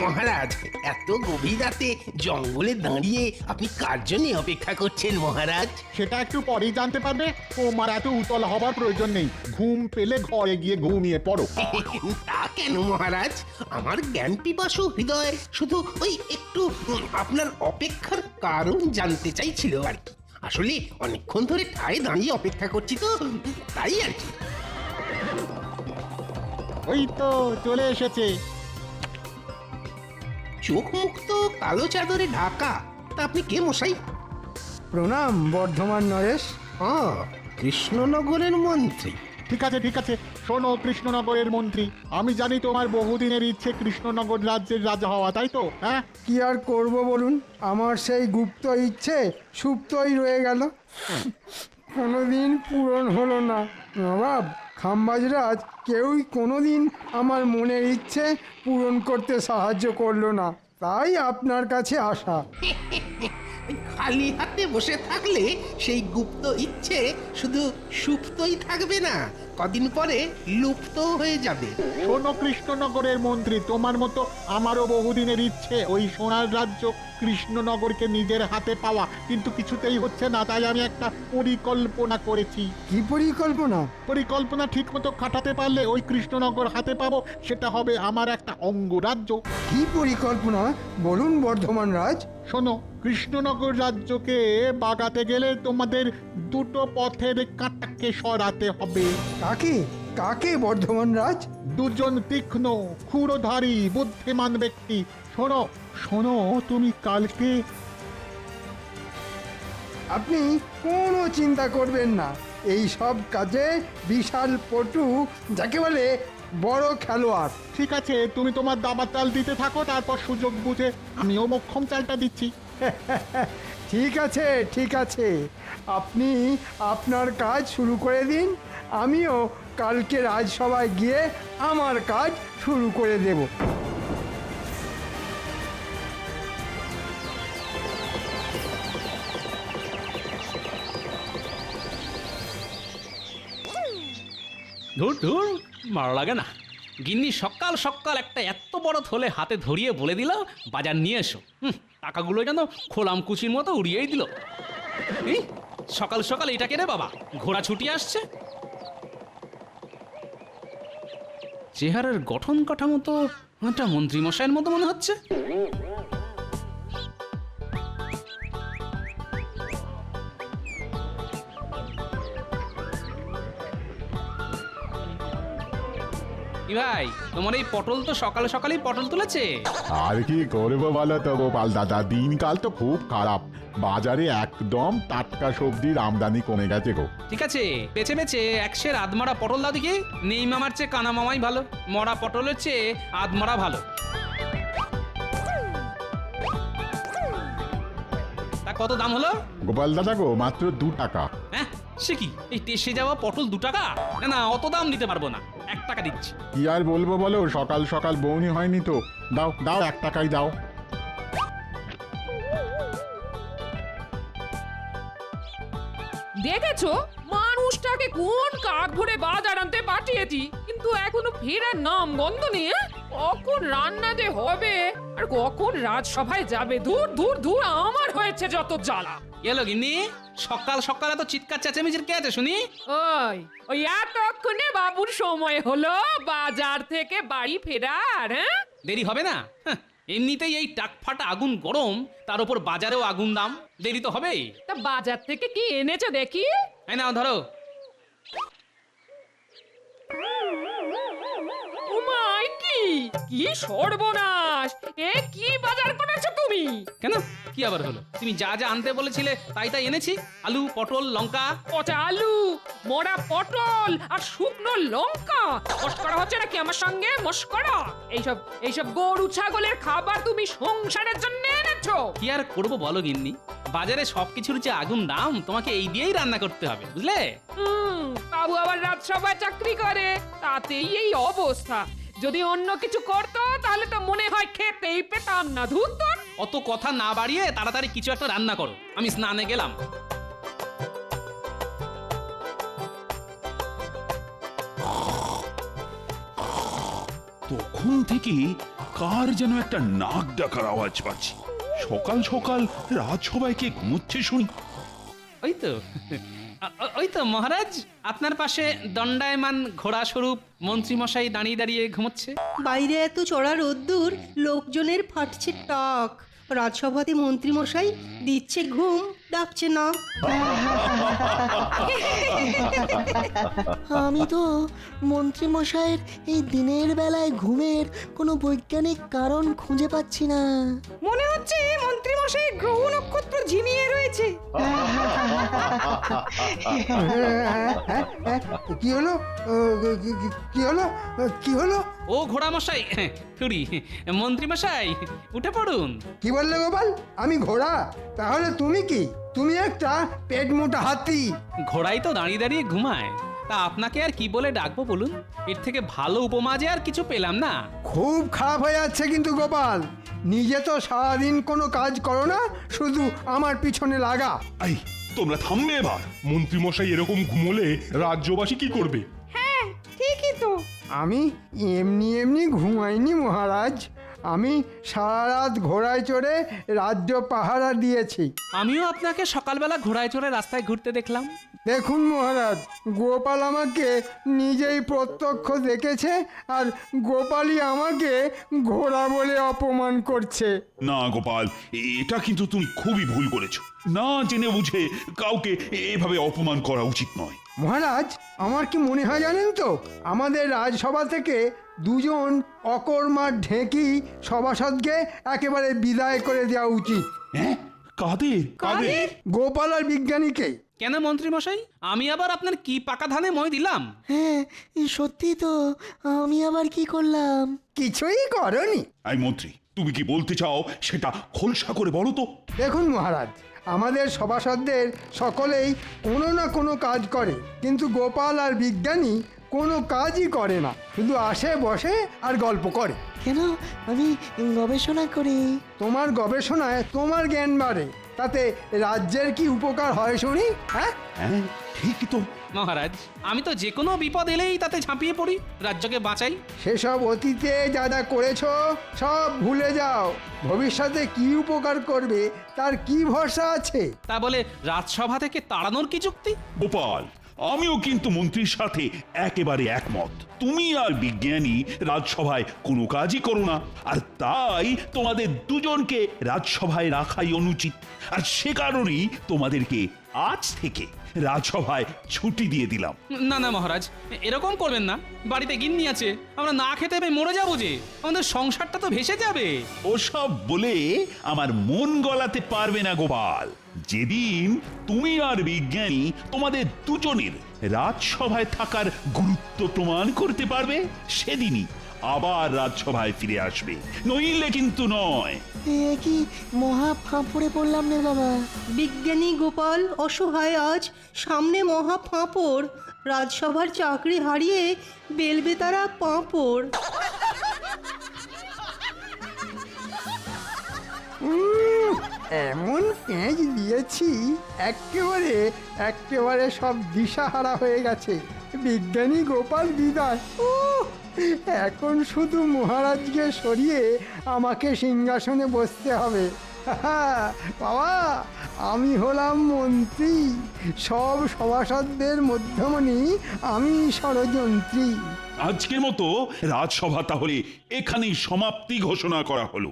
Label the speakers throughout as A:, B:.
A: মহারাজ, এত গভীর রাতে জঙ্গলে দাঁড়িয়ে আপনি কার জন্য অপেক্ষা করছেন মহারাজ?
B: সেটা একটু পরেই জানতে পারবে। তোমার এত উতল হবার প্রয়োজন নেই। ঘুম পেলে ঘরে গিয়ে ঘুমিয়ে পড়ো।
A: তা কেন মহারাজ? আমার জ্ঞান পিপাসু হৃদয় শুধু ওই একটু আপনার অপেক্ষার কারণ জানতে চাইছিল আর কি। আসলে অনেকক্ষণ ধরে ঠায় দাঁড়িয়ে অপেক্ষা করছি তো, তাই আর কি।
B: ওই তো চলে এসেছে।
A: চোখ মুখ তো কালো চাদরে ঢাকা। তা আপনি কে মশাই?
C: প্রণাম বর্ধমান নরেশ।
A: কৃষ্ণনগরের মন্ত্রী?
B: ঠিক আছে ঠিক আছে, শোনো কৃষ্ণনগরের মন্ত্রী, আমি জানি তোমার বহুদিনের ইচ্ছে কৃষ্ণনগর রাজ্যের রাজা হওয়া, তাই তো? হ্যাঁ,
C: কি আর করব বলুন, আমার সেই গুপ্ত ইচ্ছে সুপ্তই রয়ে গেল, কোনোদিন পূরণ হলো না। নবাব খাম্বাজরাজ কেউই কোনোদিন আমার মনের ইচ্ছে পূরণ করতে সাহায্য করলো না, তাই আপনার কাছে আসা।
A: খালি হাতে বসে থাকলে সেই গুপ্ত ইচ্ছে শুধু সুপ্তই থাকবে না, কদিন পরে লুপ্ত হয়ে যাবে।
B: শোনো কৃষ্ণনগরের মন্ত্রী, তোমার মতো আমারও বহুদিনের ইচ্ছে ওই সোনার রাজ্য কৃষ্ণনগরকে নিজের হাতে পাওয়া, কিন্তু কিছুতেই হচ্ছে না। তাই আমি একটা পরিকল্পনা করেছি।
C: কি পরিকল্পনা?
B: পরিকল্পনা ঠিক মতো খাটাতে পারলে ওই কৃষ্ণনগর হাতে পাবো, সেটা হবে আমার একটা অঙ্গরাজ্য।
C: কি পরিকল্পনা বলুন বর্ধমান রাজ।
B: শোনো, কৃষ্ণনগর রাজ্যকে বাগাতে গেলে তোমাদের দুটো পথের কাঁটাকে সরাতে হবে।
C: কাকে কাকে বর্ধমান রাজ?
B: দুজন তীক্ষ্ণ ক্ষুরধারী বুদ্ধিমান ব্যক্তি। শোনো শোনো, তুমি কালকে
C: আপনি কোনো চিন্তা করবেন না, এই সব কাজে বিশাল পটু, যাকে বলে বড় খেলোয়াড়।
B: ঠিক আছে, তুমি তোমার দাবার চাল দিতে থাকো, তারপর সুযোগ বুঝে আমিও মক্ষম চালটা দিচ্ছি।
C: ঠিক আছে ঠিক আছে, আপনি আপনার কাজ শুরু করে দিন, আমিও কালকে রাজসভায় গিয়ে আমার কাজ শুরু করে দেব।
D: ধুর ধুর, ভালো লাগে না। গিন্নি সকাল সকাল একটা এত বড় থলে হাতে ধরিয়ে বলে দিল বাজার নিয়ে এসো। টাকাগুলো যেন খোলাম কুচির মতো উড়িয়েই দিল। এই সকাল সকাল এটা কে রে বাবা, ঘোড়া ছুটি আসছে? চেহারার গঠন কাঠামো তো একটা মন্ত্রী মশাইয়ের মতো মনে হচ্ছে। কি ভাই, তোমার এই পটল তো সকাল সকালই পটল তুলেছে।
E: আর কি করবো বলো তো গোপাল দাদা, দিনকাল তো খুব খারাপ, বাজারে একদম টাটকা সবজির আমদানি কমে গেছে গো।
D: ঠিক আছে, বেছে বেছে একশের আধমরা পটল দাও দেখি। নেই মামার চেয়ে কানা মামাই ভালো, মরা পটলের চেয়ে আধমরা ভালো। তা কত দাম হলো?
E: গোপাল দাদা গো, মাত্র 2 টাকা।
D: হ্যাঁ, সে কি, এই টেসে যাওয়া পটল 2 টাকা? না না, অত দাম দিতে পারবো না, 1 টাকা দিচ্ছি।
E: কি আর বলবো বলো, সকাল সকাল বউনি হয়নি তো। দাও দাও, 1 টাকাই দাও।
F: দেখেছো মানুষটাকে কোন কাক ভরে বাজার আনতে পাঠিয়েছি, কিন্তু এখনো ফেরার নাম গন্ধ নেই। কখন রান্না যে হবে আর কখন রাজসভায় যাবে, দূর দূর দূর, আমার হয়েছে যত জ্বালা।
D: এলো গিন্নি, সকাল সকাল এত চিৎকার চেঁচামেচির কে আছে শুনি?
F: ওই ওই এতক্ষণে বাবুর সময় হলো বাজার থেকে বাড়ি ফেরার। হ্যাঁ,
D: দেরি হবে না? এমনিতেই এই টাক ফাটা আগুন গরম, তার উপর বাজারেও আগুন দাম, দেরি তো হবেই।
F: তা বাজার থেকে কি এনেছো দেখি?
D: এই নাও ধরো।
F: উমাই, কি কি সর্বনাশ! এ কি বাজার করেছো তুমি?
D: কেন, কি আবার হলো? তুমি যা যা আনতে বলেছিলে তাই তাই এনেছি। আলু, পটল, লঙ্কা।
F: পচা আলু, মোড়া পটল আর শুকনো লঙ্কা। মস্করা হচ্ছে নাকি আমার সঙ্গে? মস্করা? এইসব এইসব গরু ছাগলের খাবার তুমি সংসারের জন্য এনেছো?
D: কি আর করবো বলো গিন্নি, বাজারে সবকিছুর যে আগুন দাম, তোমাকে এই দিয়েই রান্না করতে হবে, বুঝলে?
F: বাবু আবার রাজসভায় চাকরি করে, তাতেই এই অবস্থা। যদি অন্য কিছু করতো তাহলে তো মনে হয় খেতেই পেতাম না। ধুর তোর।
D: অত কথা না বাড়িয়ে তাড়াতাড়ি কিছু একটা রান্না করো, আমি স্নানে গেলাম।
G: তখন থেকে কার যেন একটা নাক ডাকার আওয়াজ পাচ্ছি। সকাল সকাল রাজসভায় কে ঘুমোচ্ছে শুনি।
D: ওই তো ওই তো মহারাজ, আপনার পাশে দণ্ডায়মান ঘোড়া স্বরূপ মন্ত্রীমশাই দাঁড়িয়ে দাঁড়িয়ে ঘুমোচ্ছে।
H: বাইরে এত চড়া রোদ্দুর, লোকজনের ফাটছে টাক, রাজসভাতে মন্ত্রীমশাই দিচ্ছে ঘুম, ডাকছে না।
I: আমি তো মন্ত্রীমশাইয়ের এই দিনের বেলায় ঘুমের কোনো বৈজ্ঞানিক কারণ খুঁজে পাচ্ছি না।
H: মনে হচ্ছে মন্ত্রীমশাইয়ের গ্রহ নক্ষত্র ঝিমিয়ে রয়েছে।
C: কি হলো কি হলো কি হলো?
D: ও ঘোড়া মশাই, থুড়ি মন্ত্রীমশাই, উঠে পড়ুন।
C: কি বললে গোপাল? আমি ঘোড়া? তাহলে তুমি কি? তুমি একটা পেট মোটা হাতি।
D: ঘোড়াই তো দাঁড়িয়ে দাঁড়িয়ে ঘুমায়, তা আপনাকে আর কি বলে ডাকবো বলুন? এর থেকে ভালো উপমা যে আর কিছু পেলাম না।
C: খুব খারাপ হয়ে যাচ্ছে কিন্তু গোপাল, নিজে তো সারাদিন কোনো কাজ করো না, শুধু আমার পিছনে লাগা।
G: এই তোমরা থামবে এবার।
J: মন্ত্রীমশাই এরকম ঘুমোলে রাজ্যবাসী কি করবে?
H: ঠিকই তো।
C: আমি এমনি এমনি ঘুমাইনি মহারাজ, আমি সারা রাত ঘোড়ায় চড়ে রাজ্য পাহারা দিয়েছি।
D: আমিও আপনাকে সকালবেলা ঘোড়ায় চড়ে রাস্তায় ঘুরতে দেখলাম।
C: দেখুন মহারাজ, গোপাল আমাকে নিজেই প্রত্যক্ষ দেখেছে, আর গোপালই আমাকে ঘোড়া বলে অপমান করছে।
G: না গোপাল, এটা কিন্তু তুমি খুবই ভুল করেছো। না জেনে বুঝে কাউকে এভাবে অপমান করা উচিত নয়।
C: মহারাজ, আমার কি মনে হয় জানেন তো, আমাদের রাজসভা থেকে দুজন অকর্মা ঢেঁকি সভাসদকে একেবারে বিদায় করে দেওয়া উচিত।
G: হ্যাঁ, কাদের কাদের?
C: গোপাল আর বিজ্ঞানীকে।
D: কেন মন্ত্রীমশাই, আমি আবার আপনার কি পাকা ধানে মই দিলাম?
I: হ্যাঁ, সত্যি তো, আমি আবার কি করলাম?
C: কিছুই করনি।
G: এই মন্ত্রী, তুমি কি বলতে চাও সেটা খোলসা করে বলো তো।
C: দেখুন মহারাজ, আমাদের সভাসদদের সকলেই কোনো না কোনো কাজ করে, কিন্তু গোপাল আর বিজ্ঞানী কোনো কাজই করে না, শুধু আসে বসে আর গল্প করে।
I: কেন? আমি গবেষণা করি।
C: তোমার গবেষণায় তোমার জ্ঞান বাড়ে, তাতে রাজ্যের কি উপকার হয় শুনি? হ্যাঁ,
G: হ্যাঁ ঠিকই তো।
D: মহারাজ, আমি তো যে কোনো বিপদ এলেই তাতে ঝাঁপিয়ে পড়ি, রাজ্যকে বাঁচাই।
C: সেসব অতীতে যা যা করেছো সব ভুলে যাও। ভবিষ্যতে কি উপকার করবে তার কি ভরসা আছে?
D: তা বলে রাজসভা থেকে তাড়ানোর কি যুক্তি?
G: গোপাল, আমিও কিন্তু মন্ত্রীর সাথে একেবারে একমত। তুমি আর বিজ্ঞানী রাজসভায় কোনো কাজই করো না, আর তাই তোমাদের দুজনকে রাজসভায় রাখাই অনুচিত। আর সে কারণেই তোমাদেরকে আজ থেকে রাজসভায় ছুটি দিয়ে দিলাম।
D: না না মহারাজ, এরকম করবেন না। বাড়িতে গিন্নি আছে, আমরা না খেতে পেয়ে মরে যাবো যে, আমাদের সংসারটা তো ভেসে যাবে।
G: ওসব বলে আমার মন গলাতে পারবে না গোপাল। যেদিন তুমি আর বিজ্ঞানী তোমাদের দুজনের রাজসভায় থাকার গুরুত্ব প্রমাণ করতে পারবে, সেদিনই আবার রাজসভায় ফিরে আসবে, নইলে কিন্তু নয়।
I: এ কি মহা ফাঁপড়ে পড়লাম রে বাবা।
H: বিজ্ঞানী গোপাল অসহায়, আজ সামনে মহা ফাঁপড়, রাজসভার চাকরি হারিয়ে বেলবেতারা পাঁপড়।
C: এমন পেঁচ দিয়েছি একেবারে সব দিশাহারা হয়ে গেছে। বিজ্ঞানী গোপাল বিদায়। এখন শুধু মহারাজকে সরিয়ে আমাকে সিংহাসনে বসতে হবে। বাবা, আমি হলাম মন্ত্রী, সব সভাসদদের মধ্যমণি আমি ষড়যন্ত্রী।
G: আজকের মতো রাজসভা তাহলে এখানেই সমাপ্তি ঘোষণা করা হলো।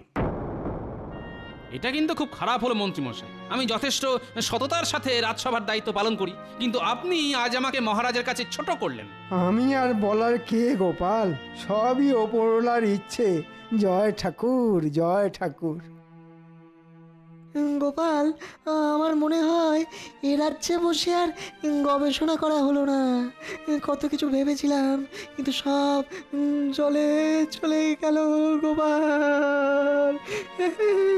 D: এটা কিন্তু খুব খারাপ হলো মন্ত্রীমশাই। আমি যথেষ্ট সততার সাথে রাজসভার দায়িত্ব পালন করি, কিন্তু আপনি আজ আমাকে মহারাজের কাছে ছোট করলেন।
C: আমি আর বলার কে গোপাল, সবই ওপরওয়ালার ইচ্ছে। জয় ঠাকুর, জয় ঠাকুর।
I: গোপাল, আমার মনে হয় এ রাজ্যে বসে আর গবেষণা করা হলো না। কত কিছু ভেবেছিলাম, কিন্তু সব জলে চলে গেল গোপাল।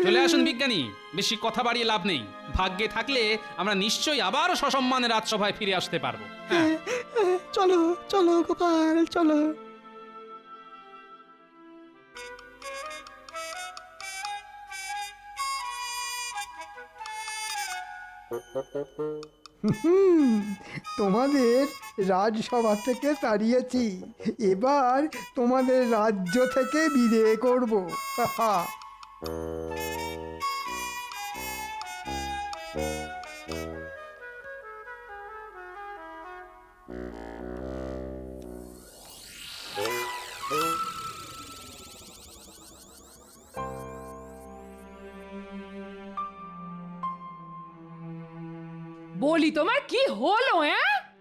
D: চলে আসুন বিজ্ঞানী, বেশি কথা বাড়িয়ে লাভ নেই। ভাগ্যে থাকলে আমরা নিশ্চয়ই আবার সসম্মানে রাজসভায় ফিরে আসতে পারবো। হ্যাঁ,
I: চলো চলো গোপাল, চলো।
C: তোমাদের রাজসভা থেকে তাড়িয়েছি, এবার তোমাদের রাজ্য থেকে বিদেয় করব। হাহা।
F: বলি তোমার কি হলো?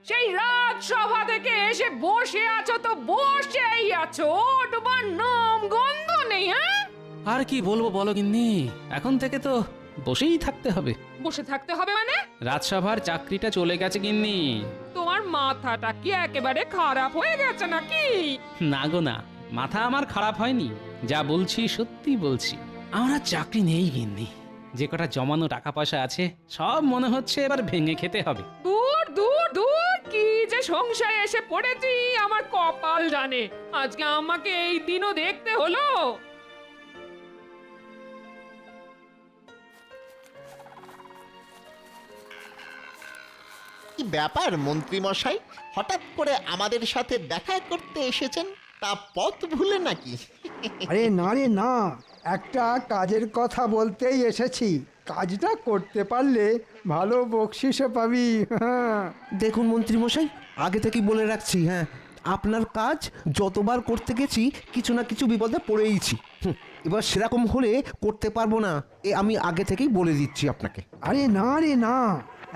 F: সেই রাজসভা থেকে এসে বসে আছো তো বসেই আছো, তোমার নাম গন্ধ নেই।
D: আর কি বলবো বলো গিন্নি, এখন থেকে তো বসেই থাকতে হবে।
F: বসে থাকতে হবে মানে?
D: রাজসভার চাকরিটা চলে গেছে গিন্নি।
F: তোমার মাথাটা কি একেবারে খারাপ হয়ে গেছে নাকি?
D: না গো না, মাথা আমার খারাপ হয়নি, যা বলছি সত্যি বলছি। আমার আর চাকরি নেই গিন্নি, যে কটা জমানো টাকা পয়সা আছে সব মনে হচ্ছে এবার ভেঙে খেতে হবে।
F: দূর দূর দূর, কি যে সংসারে এসে পড়েছি আমার কপাল জানে। আজকে আমাকে এই দিনও দেখতে হলো।
K: কি ব্যাপার মন্ত্রী মশাই, হঠাৎ করে আমাদের সাথে দেখা করতে এসেছেন? তা পথ ভুলে নাকি?
C: আরে না রে না, একটা কাজের কথা বলতেই এসেছি। কাজটা করতে পারলে ভালো বকশিসও পাবি। হ্যাঁ।
L: দেখুন মন্ত্রীমশাই, আগে থেকেই বলে রাখছি, হ্যাঁ, আপনার কাজ যতবার করতে গেছি কিছু না কিছু বিপদে পড়েইছি। এবার সেরকম হলে করতে পারবো না, এ আমি আগে থেকেই বলে দিচ্ছি আপনাকে।
C: আরে না রে না,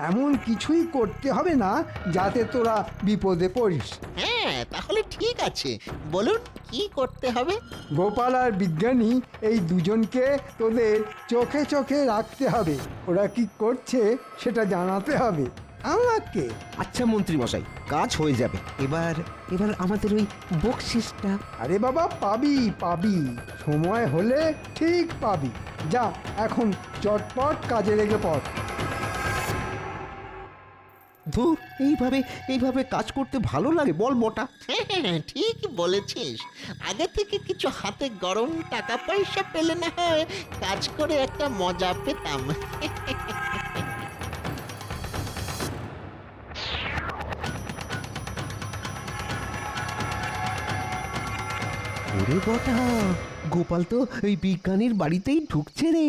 C: এমন কিছুই করতে হবে না যাতে তোরা বিপদে পড়িস।
K: হ্যাঁ, তাহলে ঠিক আছে, বলুন কি করতে হবে?
C: গোপাল আর বিজ্ঞানী এই দুজনকে তোদের চোখে চোখে রাখতে হবে। ওরা কি করছে সেটা জানাতে হবে আমাকে।
L: আচ্ছা মন্ত্রীমশাই, কাজ হয়ে যাবে। এবার এবার আমাদের ওই বকশিসটা।
C: আরে বাবা, পাবি পাবি, সময় হলে ঠিক পাবি। যা এখন চটপট কাজে লেগে পড়।
L: ধুর, এইভাবে কাজ করতে ভালো লাগে বল বটা?
K: হ্যাঁ, ঠিক বলেছিস। আগে থেকে কিছু হাতে গরম টাকা পয়সা পেলে না হয় কাজ করে একটা মজা পেতাম।
L: ওরে বটা, গোপাল তো ওই বিজ্ঞানীর বাড়িতেই ঢুকছে রে,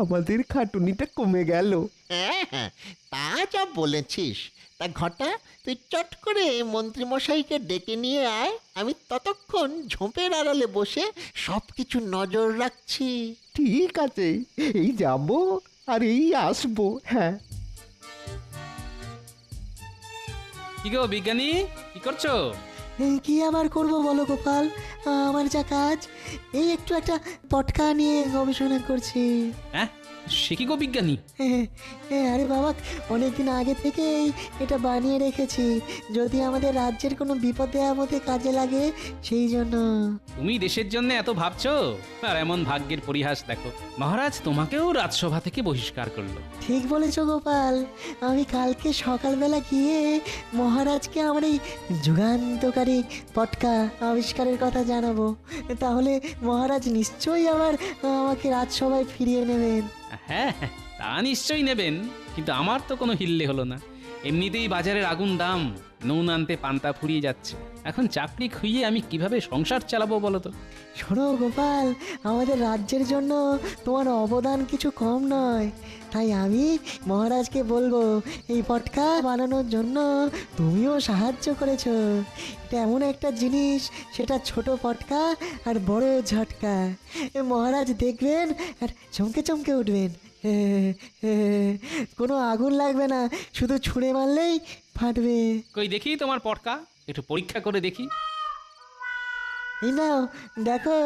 L: আমাদের খাটুনিটা কমে গেল।
K: হ্যাঁ, তা যা বলেছিস। তা ঘটা, তুই চট করে মন্ত্রী মশাইকে ডেকে নিয়ে আয়, আমি ততক্ষণ ঝোপের আড়ালে বসে সবকিছু নজর রাখছি।
L: ঠিক আছে, এই যাব আর এই আসবো। হ্যাঁ।
D: কি গো বিজ্ঞানী, কি করছো?
I: কি আবার করব বলো গোপাল, আমার যা কাজ, এই একটু একটা পটকা নিয়ে গবেষণা করছি।
D: হ্যাঁ, সে কি গো বিজ্ঞানী?
I: আরে বাবা, অনেকদিন আগে থেকেই এটা বানিয়ে রেখেছি, যদি আমাদের রাজ্যের কোনো বিপদে আপদে কাজে লাগে সেই জন্য।
D: তুমি দেশের জন্য এত ভাবছো, আর এমন ভাগ্যের পরিহাস দেখো, মহারাজ তোমাকেও রাজসভা থেকে বহিষ্কার করলো।
I: ঠিক বলেছ গোপাল, আমি কালকে সকালবেলা গিয়ে মহারাজকে আমার এই যুগান্তকারী পটকা আবিষ্কারের কথা জানাবো, তাহলে মহারাজ নিশ্চয়ই আবার আমাকে রাজসভায় ফিরিয়ে নেবেন।
D: হ্যাঁ হ্যাঁ, তা নিশ্চয়ই নেবেন, কিন্তু আমার তো কোনো হিল্লে হলো না। এমনিতেই বাজারের আগুন দাম, নুন আনতে পান্তা ফুরিয়ে যাচ্ছে। এখন চাকরি খুইয়ে আমি কিভাবে সংসার চালাবো বলো তো?
I: শোনো গোপাল, আমাদের রাজ্যের জন্য তোমার অবদান কিছু কম নয়, তাই আমি মহারাজকে বলবো এই পটকা বানানোর জন্য তুমিও সাহায্য করেছো। এটা এমন একটা জিনিস, সেটা ছোট পটকা আর বড় ঝটকা। মহারাজ দেখবেন আর চমকে চমকে উঠবেন। কোনো আগুন লাগবে না, শুধু ছুঁড়ে মারলেই ফাটবে।
D: কই দেখি তোমার পটকা, একটু পরীক্ষা করে দেখি।
I: এই নাও দেখো,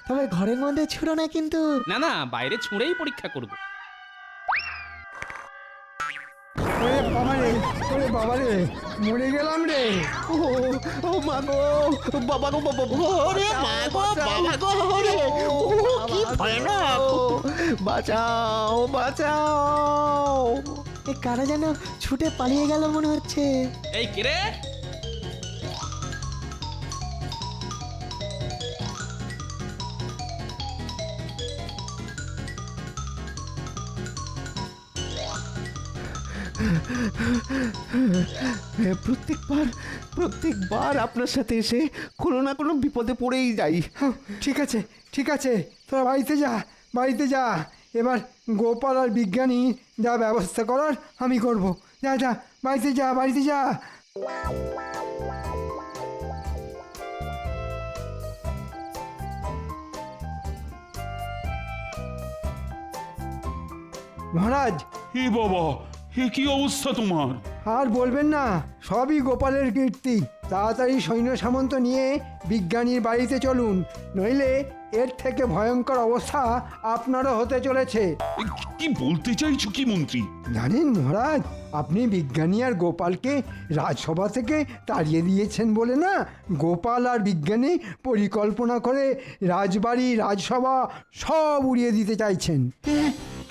I: তবে ঘরের মধ্যে ছুঁড়ো না কিন্তু।
D: না না, বাইরে ছুঁড়েই পরীক্ষা করব।
C: ওরে বাবারে, ওরে বাবারে, মরে গেলাম রে।
L: ও মা গো, বাবা গো, বাবা গো,
K: ওরে মা গো, বাবা গো, ওরে, কি ভয়ানক!
L: বাঁচাও বাঁচাও!
I: এ কারা যেন ছুটে পালিয়ে গেল মনে হচ্ছে।
D: এই কিরে,
L: প্রত্যেকবার আপনার সাথে এসে কোনো না কোনো বিপদে পড়েই যাই।
C: হুঁ, ঠিক আছে তোরা বাড়িতে যা এবার গোপাল আর বিজ্ঞানী যা ব্যবস্থা করার আমি করব। যা বাড়িতে যা। মহারাজ,
G: হে বাবা, হে কি অবস্থা তোমার?
C: আর বলবেন না, সবই গোপালের কীর্তি। তাড়াতাড়ি সৈন্য সামন্ত নিয়ে বিজ্ঞানীর বাড়িতে চলুন, নইলে এর থেকে ভয়ঙ্কর অবস্থা আপনারও হতে চলেছে।
G: কি বলতে চাইছো কি মন্ত্রী?
C: জানেন মহারাজ, আপনি বিজ্ঞানী আর গোপালকে রাজসভা থেকে তাড়িয়ে দিয়েছেন বলে না, গোপাল আর বিজ্ঞানী পরিকল্পনা করে রাজবাড়ি রাজসভা সব উড়িয়ে দিতে চাইছেন।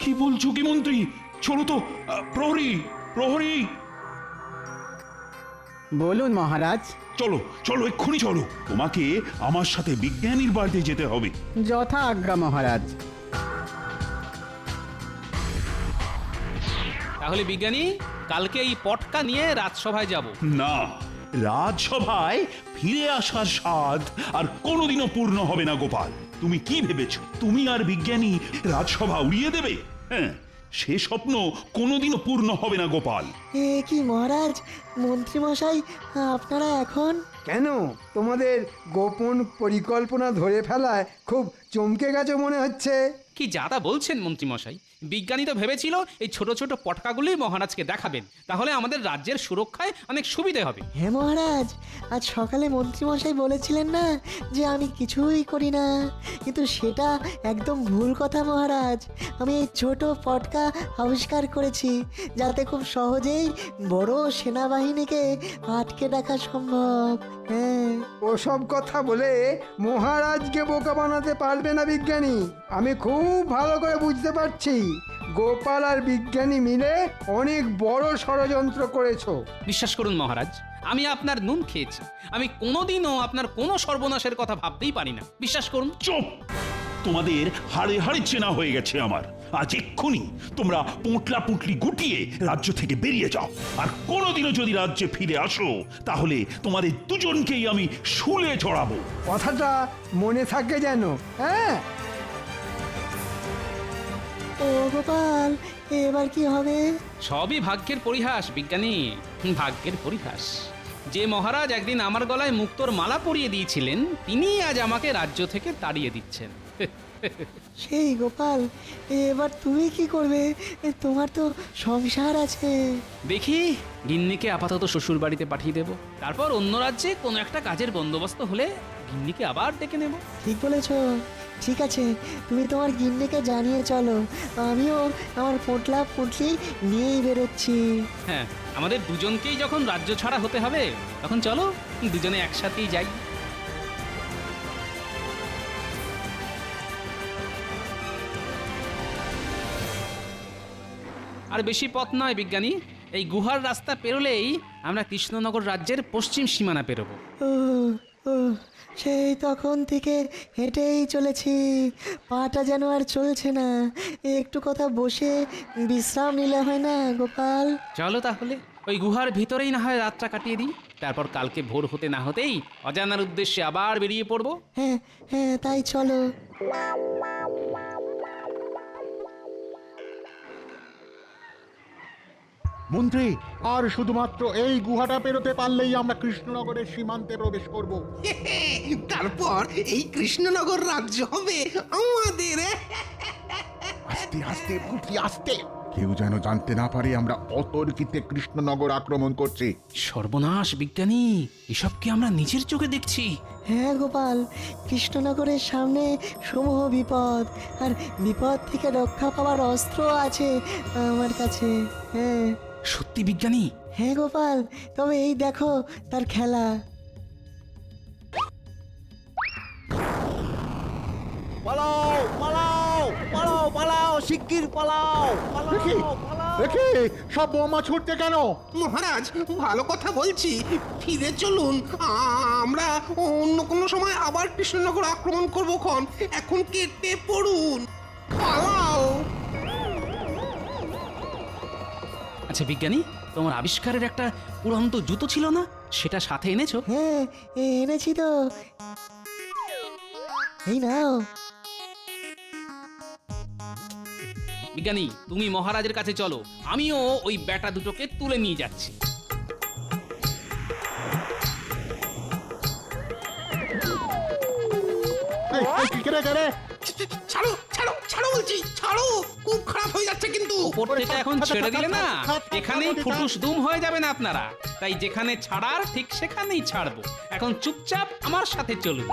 G: কি বলছো কি মন্ত্রী? চলো তো, প্রহরী।
M: বলুন মহারাজ।
G: চলো এক্ষুনি চলো, তোমাকে আমার সাথে বিজ্ঞানীর বাড়িতে যেতে হবে।
M: যথা আজ্ঞা মহারাজ।
D: তাহলে বিজ্ঞানী, কালকে এই পটকা নিয়ে রাজসভায় যাব।
G: না, রাজসভায় ফিরে আসার স্বাদ আর কোনোদিনও পূর্ণ হবে না গোপাল। তুমি কি ভেবেছো তুমি আর বিজ্ঞানী রাজসভা উড়িয়ে দেবে? হ্যাঁ, সে স্বপ্ন কোনোদিনও পূর্ণ হবে না গোপাল।
I: এ কি মহারাজ, মন্ত্রীমশাই আপনারা এখন?
C: কেন, তোমাদের গোপন পরিকল্পনা ধরে ফেলায় খুব চমকে গেছে মনে হচ্ছে।
D: কি যাতা বলছেন মন্ত্রীমশাই? বিজ্ঞানী তো ভেবেছিল এই ছোট ছোট পটকাগুলি মহারাজকে দেখাবেন, তাহলে আমাদের রাজ্যের সুরক্ষায় অনেক সুবিধে হবে।
I: হ্যাঁ মহারাজ, আজ সকালে মন্ত্রীমশাই বলেছিলেন না যে আমি কিছুই করি না, কিন্তু সেটা একদম ভুল কথা মহারাজ। আমি এই ছোট পটকা আবিষ্কার করেছি যাতে খুব সহজেই বড় সেনাবাহিনীকে আটকে রাখা সম্ভব। হ্যাঁ,
C: ওসব কথা বলে মহারাজকে বোকা বানাতে পারবে না বিজ্ঞানী। আমি খুব ভালো করে বুঝতে পারছি, গোপাল আর বিজ্ঞানী মিলে অনেক বড় ষড়যন্ত্র করেছো।
D: বিশ্বাস করুন মহারাজ, আমি আপনার নুন খেয়েছি। আমি কোনোদিনও আপনার কোনো সর্বনাশের কথা ভাবতেই পারি না, বিশ্বাস করুন।
G: চুপ! তোমাদের হাড়ে হাড়ে চেনা হয়ে গেছে আমার। আজ এক্ষুনি তোমরা পোঁটলা পুঁটলি গুটিয়ে রাজ্য থেকে বেরিয়ে যাও, আর কোনোদিনও যদি রাজ্যে ফিরে আসো তাহলে তোমাদের দুজনকেই আমি শুলে চড়াবো।
C: কথাটা মনে থাকে যেন। হ্যাঁ,
I: ও গোপাল, এবার কি হবে?
D: সবই ভাগ্যের পরিহাস বিজ্ঞানী, ভাগ্যের পরিহাস। যে মহারাজ একদিন আমার গলায় মুক্তোর মালা পরিয়ে দিয়েছিলেন, তিনি আজ আমাকে রাজ্য থেকে তাড়িয়ে দিচ্ছেন।
I: সেই গোপাল, এবার তুমি কি করবে? তোমার তো সংসার আছে।
D: দেখি, গিন্নিকে আপাতত শ্বশুর বাড়িতে পাঠিয়ে দেব, তারপর অন্য রাজ্যে কোনো একটা কাজের বন্দোবস্ত হলে গিন্নিকে আবার ডেকে নেব।
I: ঠিক বলেছ। ঠিক আছে, তুমি তোমার গিন্নিকে জানিয়ে চলো, আমিও আমার পোটলা পুটলি নিয়েই বেরোচ্ছি।
D: হ্যাঁ, আমাদের দুজনকেই যখন রাজ্য ছাড়া হতে হবে, তখন চলো দুজনে একসাথেই যাই। আর বেশি পথ নয় বিজ্ঞানী, এই গুহার রাস্তা পেরোলেই আমরা কৃষ্ণনগর রাজ্যের পশ্চিম সীমানা পেরোবো।
I: ও ও, সেই তখন থেকে হেঁটেই চলেছি, পাটা যেন আর চলছে না। একটু কথা বসে বিশ্রাম নিলে হয় না গোপাল?
D: চলো তাহলে ওই গুহার ভিতরেই না হয় রাতটা কাটিয়ে দিই, তারপর কালকে ভোর হতে না হতেই অজানার উদ্দেশ্যে আবার বেরিয়ে পড়বো।
I: হ্যাঁ হ্যাঁ, তাই চলো।
B: মন্ত্রী, আর শুধুমাত্র এই গুহাটা পেরোতে পারলেই আমরা কৃষ্ণনগরের সীমান্তে প্রবেশ করব।
A: তারপর এই কৃষ্ণনগর রাজ্য হবে আমাদের।
E: আস্তে আস্তে মন্ত্রী, আস্তে! কেউ যেন জানতে না পারে আমরা অতর্কিতে কৃষ্ণনগর আক্রমণ করছি।
D: সর্বনাশ বিজ্ঞানী, এসব কি আমরা নিজের চোখে দেখছি?
I: হ্যাঁ গোপাল, কৃষ্ণনগরের সামনে সমূহ বিপদ, আর বিপদ থেকে রক্ষা পাওয়ার অস্ত্র আছে আমার কাছে। হ্যাঁ
D: সত্যি বিজ্ঞানী?
I: হ্যাঁ গোপাল, তবে এই দেখো তার খেলা।
L: পালাও পালাও পালাও পালাও, শিগগির পালাও
B: দেখি সব বোমা ছুটতে কেন?
A: মহারাজ, ভালো কথা বলছি, ফিরে চলুন। আমরা অন্য কোনো সময় আবার কৃষ্ণনগর আক্রমণ করবো খন। এখন কেটে পড়ুন, পালাও।
D: আচ্ছা আচ্ছা বিজ্ঞানী, তোমার আবিষ্কারের একটা উড়ন্ত জুতো ছিল না, সেটা সাথে এনেছো?
I: হ্যাঁ এনেছি তো, এই নাও।
D: বিজ্ঞানী, তুমি মহারাজের কাছে চলো, আমিও ওই ব্যাটা দুটোকে তুলে নিয়ে যাচ্ছি।
B: কেরে কেরে
A: ছাড়ো ছাড়ো ছাড়ো বলছি, ছাড়ো, খুব খারাপ হয়ে যাচ্ছে কিন্তু।
D: ওপর থেকে এখন ছেড়ে দিলে না এখানেই ফুটুস দুম হয়ে যাবেন আপনারা, তাই যেখানে ছাড়ার ঠিক সেখানেই ছাড়বো। এখন চুপচাপ আমার সাথে চলুন।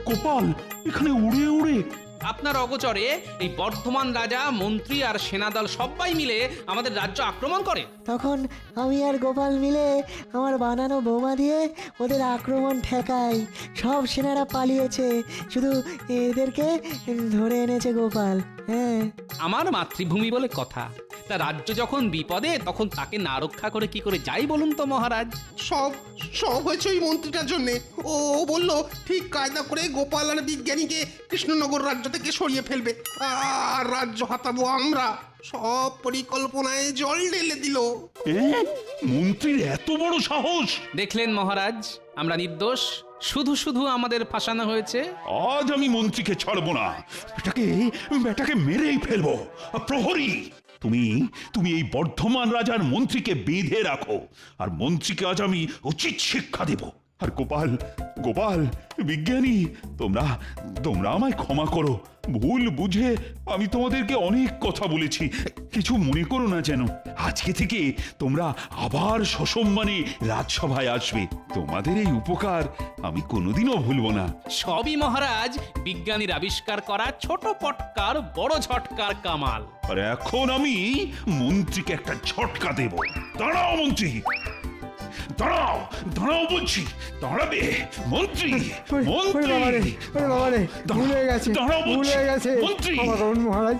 G: গোপাল, এখানে উড়ে উড়ে
D: আপনার অগোচরে এই বর্ধমান রাজা, মন্ত্রী আর সেনাদল সবাই মিলে আমাদের রাজ্য আক্রমণ করে।
I: তখন আমি আর গোপাল মিলে আমার বানানো বোমা দিয়ে ওদের আক্রমণ ঠেকাই। সব সেনারা পালিয়েছে, শুধু এদেরকে ধরে এনেছে গোপাল। হ্যাঁ,
D: আমার মাতৃভূমি বলে কথা, তা রাজ্য যখন বিপদে তখন তাকে না রক্ষা করে কি করে যাই বলুন তো মহারাজ?
A: সব সব হয়েছে ওই মন্ত্রীটার জন্যে। ও বলল ঠিক কায়দা করে গোপাল আর বিজ্ঞানীকে কৃষ্ণনগর রাজ্য থেকে সরিয়ে ফেলবে, আর রাজ্য হাতাবো আমরা। সব পরিকল্পনায় জল ঢেলে দিল।
G: মন্ত্রীর এত বড় সাহস!
D: দেখলেন মহারাজ, আমরা নির্দোষ, শুধু শুধু আমাদের ফাঁসানো হয়েছে।
G: আজ আমি মন্ত্রীকে ছাড়বো না, বেটাকে মেরেই ফেলবো। প্রহরী, তুমি এই বর্ধমান রাজার মন্ত্রীকে বেঁধে রাখো, আর মন্ত্রীকে আজ আমি উচিত শিক্ষা দেব। আর গোপাল, বিজ্ঞানী, তোমরা আমায় ক্ষমা করো। ভুল বুঝে আমি তোমাদেরকে অনেক কথা বলেছি, কিছু মনে করো না যেন। আজকে থেকে তোমরা আবার সসম্মানে রাজসভায় আসবে। তোমাদের এই উপকার আমি কোনোদিনও ভুলবো না।
D: সবই মহারাজ বিজ্ঞানীর আবিষ্কার করা ছোট পটকার বড় ঝটকার কামাল।
G: আর এখন আমি মন্ত্রীকে একটা ঝটকা দেব। দাঁড়াও মন্ত্রী, দাঁড়াও বলছি, দাঁড়াবে মন্ত্রী।
C: ভুল হয়ে গেছে, ভুল হয়ে গেছে,
G: মন্ত্রী
C: ক্ষমা করুন মহারাজ।